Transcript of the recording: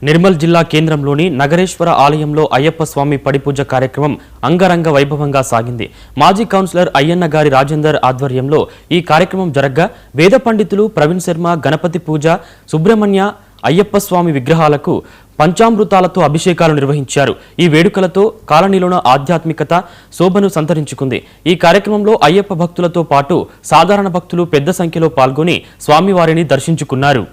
నిర్మల్ జిల్లా కేంద్రంలోని నగరేశ్వర ఆలయంలో అయ్యప్ప స్వామి పడిపూజ కార్యక్రమం అంగరంగ వైభవంగా సాగింది. మాజీ కౌన్సిలర్ అయ్యన్న గారి రాజేందర్ ఆధ్వర్యంలో ఈ కార్యక్రమం జరగ్గా వేద పండితులు ప్రవీణ్ శర్మ గణపతి పూజ, సుబ్రహ్మణ్య అయ్యప్ప స్వామి విగ్రహాలకు పంచామృతాలతో అభిషేకాలు నిర్వహించారు. ఈ వేడుకలతో కాలనీలోని ఆధ్యాత్మికత శోభను సంతరించుకుంది. ఈ కార్యక్రమంలో అయ్యప్ప భక్తులతో పాటు సాధారణ భక్తులు పెద్ద సంఖ్యలో పాల్గొని స్వామివారిని దర్శించుకున్నారు.